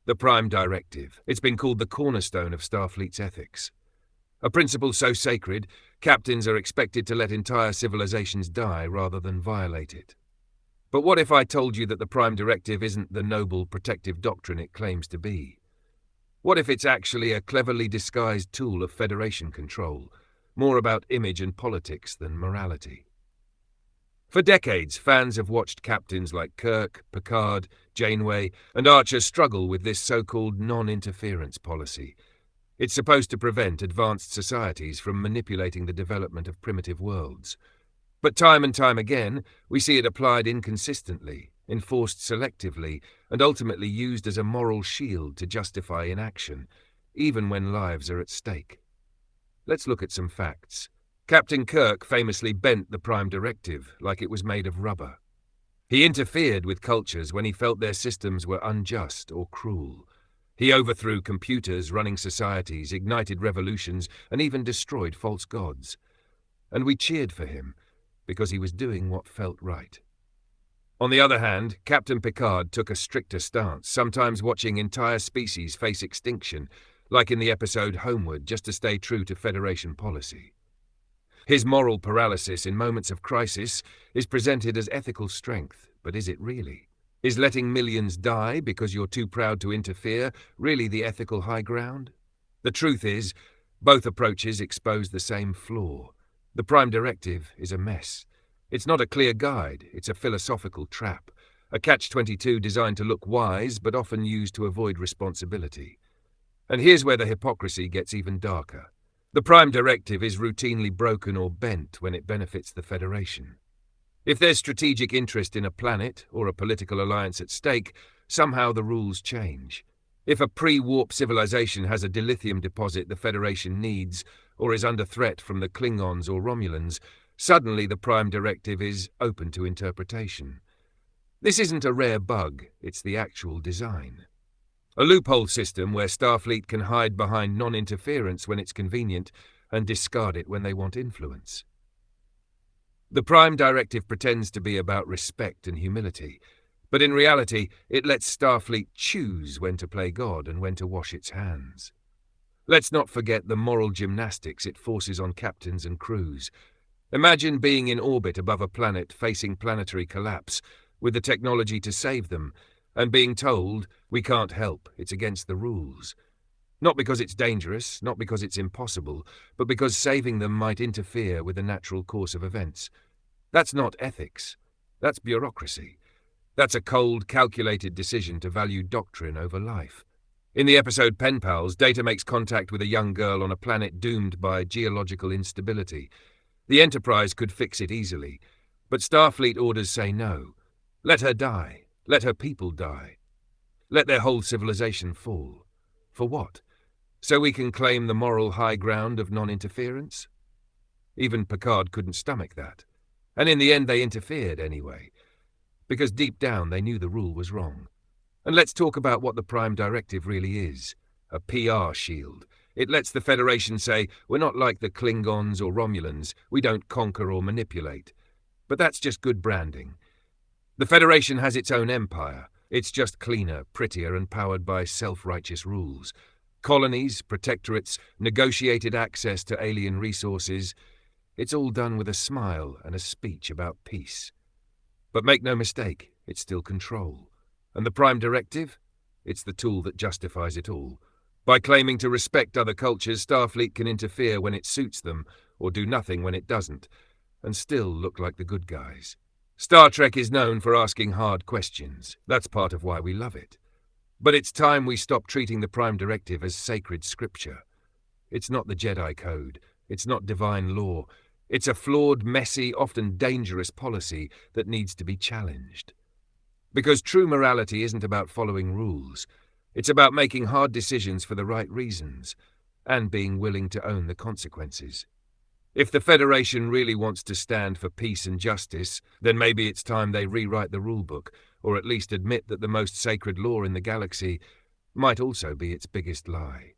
The Prime Directive. It's been called the cornerstone of Starfleet's ethics. A principle so sacred, captains are expected to let entire civilizations die rather than violate it. But what if I told you that the Prime Directive isn't the noble protective doctrine it claims to be? What if it's actually a cleverly disguised tool of Federation control, more about image and politics than morality? For decades, fans have watched captains like Kirk, Picard, Janeway, and Archer struggle with this so-called non-interference policy. It's supposed to prevent advanced societies from manipulating the development of primitive worlds. But time and time again, we see it applied inconsistently, enforced selectively, and ultimately used as a moral shield to justify inaction, even when lives are at stake. Let's look at some facts. Captain Kirk famously bent the Prime Directive like it was made of rubber. He interfered with cultures when he felt their systems were unjust or cruel. He overthrew computers running societies, ignited revolutions, and even destroyed false gods. And we cheered for him, because he was doing what felt right. On the other hand, Captain Picard took a stricter stance, sometimes watching entire species face extinction, like in the episode Homeward, just to stay true to Federation policy. His moral paralysis in moments of crisis is presented as ethical strength, but is it really? Is letting millions die because you're too proud to interfere really the ethical high ground? The truth is, both approaches expose the same flaw. The Prime Directive is a mess. It's not a clear guide, it's a philosophical trap, a catch-22 designed to look wise but often used to avoid responsibility. And here's where the hypocrisy gets even darker. The Prime Directive is routinely broken or bent when it benefits the Federation. If there's strategic interest in a planet or a political alliance at stake, somehow the rules change. If a pre-warp civilization has a dilithium deposit the Federation needs, or is under threat from the Klingons or Romulans, suddenly the Prime Directive is open to interpretation. This isn't a rare bug, it's the actual design. A loophole system where Starfleet can hide behind non-interference when it's convenient and discard it when they want influence. The Prime Directive pretends to be about respect and humility, but in reality it lets Starfleet choose when to play God and when to wash its hands. Let's not forget the moral gymnastics it forces on captains and crews. Imagine being in orbit above a planet facing planetary collapse, with the technology to save them, and being told, we can't help, it's against the rules. Not because it's dangerous, not because it's impossible, but because saving them might interfere with the natural course of events. That's not ethics. That's bureaucracy. That's a cold, calculated decision to value doctrine over life. In the episode Pen Pals, Data makes contact with a young girl on a planet doomed by geological instability. The Enterprise could fix it easily, but Starfleet orders say no. Let her die. Let her people die. Let their whole civilization fall. For what? So we can claim the moral high ground of non-interference? Even Picard couldn't stomach that. And in the end they interfered anyway, because deep down they knew the rule was wrong. And let's talk about what the Prime Directive really is. A PR shield. It lets the Federation say, we're not like the Klingons or Romulans, we don't conquer or manipulate. But that's just good branding. The Federation has its own empire. It's just cleaner, prettier, and powered by self-righteous rules. Colonies, protectorates, negotiated access to alien resources. It's all done with a smile and a speech about peace. But make no mistake, it's still control. And the Prime Directive? It's the tool that justifies it all. By claiming to respect other cultures, Starfleet can interfere when it suits them, or do nothing when it doesn't, and still look like the good guys. Star Trek is known for asking hard questions. That's part of why we love it. But it's time we stop treating the Prime Directive as sacred scripture. It's not the Jedi Code. It's not divine law. It's a flawed, messy, often dangerous policy that needs to be challenged. Because true morality isn't about following rules. It's about making hard decisions for the right reasons, and being willing to own the consequences. If the Federation really wants to stand for peace and justice, then maybe it's time they rewrite the rulebook, or at least admit that the most sacred law in the galaxy might also be its biggest lie.